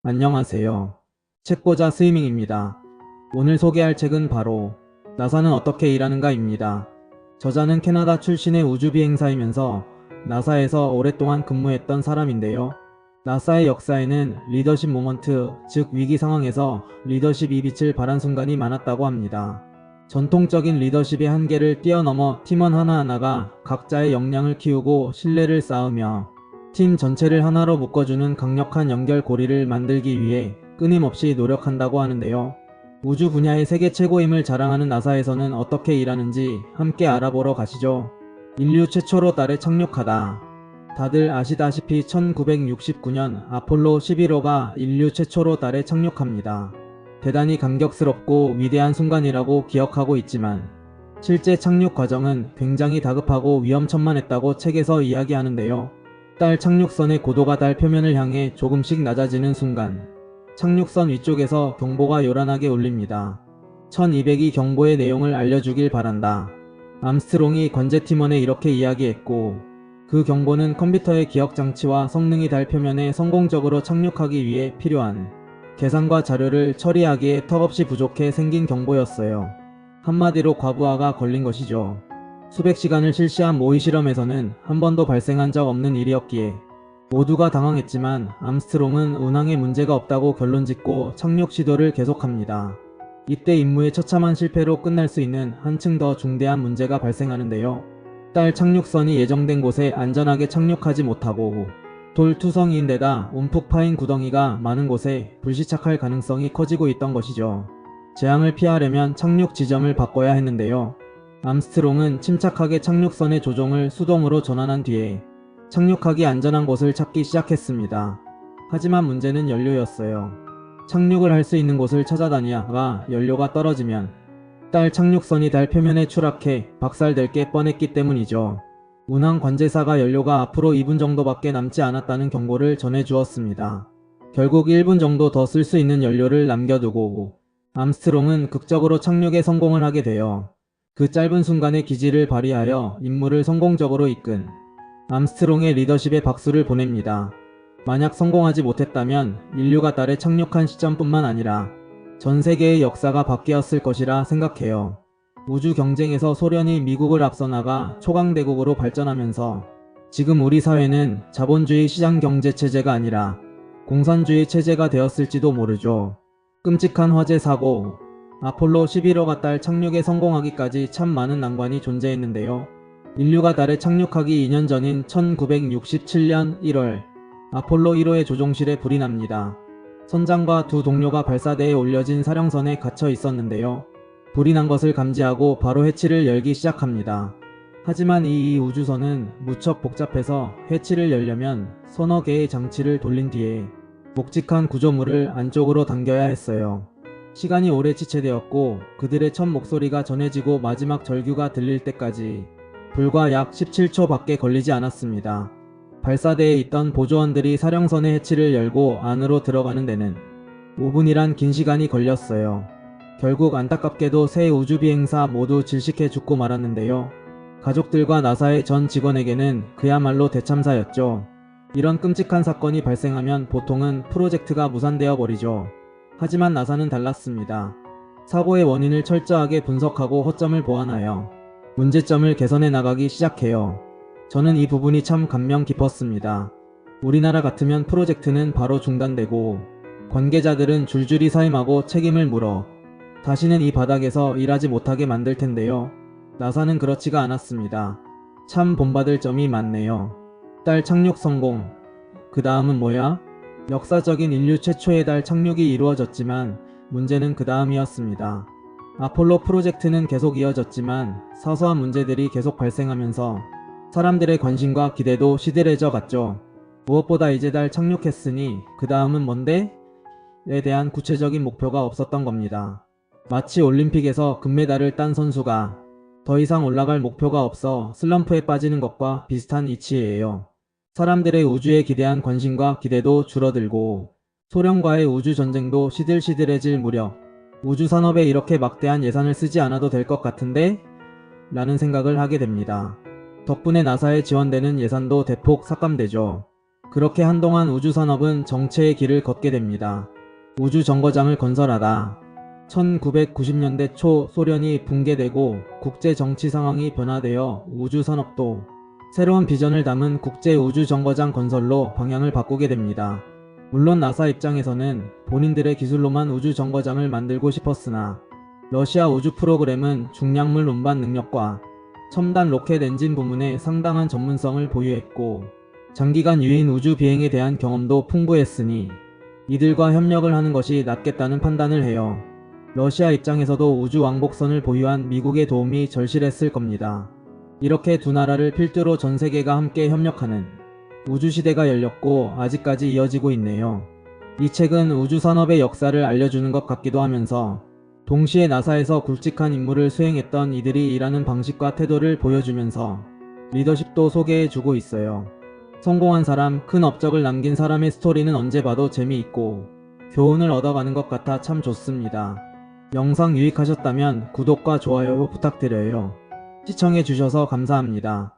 안녕하세요. 책보자 스위밍입니다. 오늘 소개할 책은 바로 나사는 어떻게 일하는가입니다. 저자는 캐나다 출신의 우주비행사이면서 나사에서 오랫동안 근무했던 사람인데요. 나사의 역사에는 리더십 모먼트, 즉 위기 상황에서 리더십이 빛을 발한 순간이 많았다고 합니다. 전통적인 리더십의 한계를 뛰어넘어 팀원 하나하나가 각자의 역량을 키우고 신뢰를 쌓으며 팀 전체를 하나로 묶어주는 강력한 연결고리를 만들기 위해 끊임없이 노력한다고 하는데요. 우주 분야의 세계 최고임을 자랑하는 나사에서는 어떻게 일하는지 함께 알아보러 가시죠. 인류 최초로 달에 착륙하다. 다들 아시다시피 1969년 아폴로 11호가 인류 최초로 달에 착륙합니다. 대단히 감격스럽고 위대한 순간이라고 기억하고 있지만 실제 착륙 과정은 굉장히 다급하고 위험천만했다고 책에서 이야기하는데요. 달 착륙선의 고도가 달 표면을 향해 조금씩 낮아지는 순간 착륙선 위쪽에서 경보가 요란하게 울립니다. 1200이 경보의 내용을 알려주길 바란다. 암스트롱이 관제팀원에 이렇게 이야기했고, 그 경보는 컴퓨터의 기억장치와 성능이 달 표면에 성공적으로 착륙하기 위해 필요한 계산과 자료를 처리하기에 턱없이 부족해 생긴 경보였어요. 한마디로 과부하가 걸린 것이죠. 수백 시간을 실시한 모의 실험에서는 한 번도 발생한 적 없는 일이었기에 모두가 당황했지만 암스트롱은 운항에 문제가 없다고 결론짓고 착륙 시도를 계속합니다. 이때 임무의 처참한 실패로 끝날 수 있는 한층 더 중대한 문제가 발생하는데요. 달 착륙선이 예정된 곳에 안전하게 착륙하지 못하고 돌투성이인데다 움푹 파인 구덩이가 많은 곳에 불시착할 가능성이 커지고 있던 것이죠. 재앙을 피하려면 착륙 지점을 바꿔야 했는데요. 암스트롱은 침착하게 착륙선의 조종을 수동으로 전환한 뒤에 착륙하기 안전한 곳을 찾기 시작했습니다. 하지만 문제는 연료였어요. 착륙을 할 수 있는 곳을 찾아다니다가 연료가 떨어지면 달 착륙선이 달 표면에 추락해 박살될 게 뻔했기 때문이죠. 운항 관제사가 연료가 앞으로 2분 정도밖에 남지 않았다는 경고를 전해주었습니다. 결국 1분 정도 더 쓸 수 있는 연료를 남겨두고 암스트롱은 극적으로 착륙에 성공을 하게 돼요. 그 짧은 순간의 기지를 발휘하여 임무를 성공적으로 이끈 암스트롱의 리더십에 박수를 보냅니다. 만약 성공하지 못했다면 인류가 달에 착륙한 시점뿐만 아니라 전 세계의 역사가 바뀌었을 것이라 생각해요. 우주 경쟁에서 소련이 미국을 앞서 나가 초강대국으로 발전하면서 지금 우리 사회는 자본주의 시장 경제 체제가 아니라 공산주의 체제가 되었을지도 모르죠. 끔찍한 화재 사고, 아폴로 11호가 달 착륙에 성공하기까지 참 많은 난관이 존재했는데요. 인류가 달에 착륙하기 2년 전인 1967년 1월 아폴로 1호의 조종실에 불이 납니다. 선장과 두 동료가 발사대에 올려진 사령선에 갇혀 있었는데요. 불이 난 것을 감지하고 바로 해치를 열기 시작합니다. 하지만 이 우주선은 무척 복잡해서 해치를 열려면 서너 개의 장치를 돌린 뒤에 묵직한 구조물을 안쪽으로 당겨야 했어요. 시간이 오래 지체되었고 그들의 첫 목소리가 전해지고 마지막 절규가 들릴 때까지 불과 약 17초 밖에 걸리지 않았습니다. 발사대에 있던 보조원들이 사령선의 해치를 열고 안으로 들어가는 데는 5분이란 긴 시간이 걸렸어요. 결국 안타깝게도 세 우주비행사 모두 질식해 죽고 말았는데요. 가족들과 나사의 전 직원에게는 그야말로 대참사였죠. 이런 끔찍한 사건이 발생하면 보통은 프로젝트가 무산되어 버리죠. 하지만 나사는 달랐습니다. 사고의 원인을 철저하게 분석하고 허점을 보완하여 문제점을 개선해 나가기 시작해요. 저는 이 부분이 참 감명 깊었습니다. 우리나라 같으면 프로젝트는 바로 중단되고 관계자들은 줄줄이 사임하고 책임을 물어 다시는 이 바닥에서 일하지 못하게 만들 텐데요. 나사는 그렇지가 않았습니다. 참 본받을 점이 많네요. 달 착륙 성공. 그 다음은 뭐야? 역사적인 인류 최초의 달 착륙이 이루어졌지만 문제는 그 다음이었습니다. 아폴로 프로젝트는 계속 이어졌지만 사소한 문제들이 계속 발생하면서 사람들의 관심과 기대도 시들해져 갔죠. 무엇보다 이제 달 착륙했으니 그 다음은 뭔데? 에 대한 구체적인 목표가 없었던 겁니다. 마치 올림픽에서 금메달을 딴 선수가 더 이상 올라갈 목표가 없어 슬럼프에 빠지는 것과 비슷한 이치예요. 사람들의 우주에 기대한 관심과 기대도 줄어들고 소련과의 우주전쟁도 시들시들해질 무렵 우주산업에 이렇게 막대한 예산을 쓰지 않아도 될 것 같은데? 라는 생각을 하게 됩니다. 덕분에 나사에 지원되는 예산도 대폭 삭감되죠. 그렇게 한동안 우주산업은 정체의 길을 걷게 됩니다. 우주정거장을 건설하다 1990년대 초 소련이 붕괴되고 국제 정치 상황이 변화되어 우주산업도 새로운 비전을 담은 국제 우주정거장 건설로 방향을 바꾸게 됩니다. 물론 나사 입장에서는 본인들의 기술로만 우주정거장을 만들고 싶었으나 러시아 우주 프로그램은 중량물 운반 능력과 첨단 로켓 엔진 부문에 상당한 전문성을 보유했고 장기간 유인 우주 비행에 대한 경험도 풍부했으니 이들과 협력을 하는 것이 낫겠다는 판단을 해요. 러시아 입장에서도 우주 왕복선을 보유한 미국의 도움이 절실했을 겁니다. 이렇게 두 나라를 필두로 전 세계가 함께 협력하는 우주시대가 열렸고 아직까지 이어지고 있네요. 이 책은 우주산업의 역사를 알려주는 것 같기도 하면서 동시에 나사에서 굵직한 임무를 수행했던 이들이 일하는 방식과 태도를 보여주면서 리더십도 소개해주고 있어요. 성공한 사람, 큰 업적을 남긴 사람의 스토리는 언제 봐도 재미있고 교훈을 얻어가는 것 같아 참 좋습니다. 영상 유익하셨다면 구독과 좋아요 부탁드려요. 시청해주셔서 감사합니다.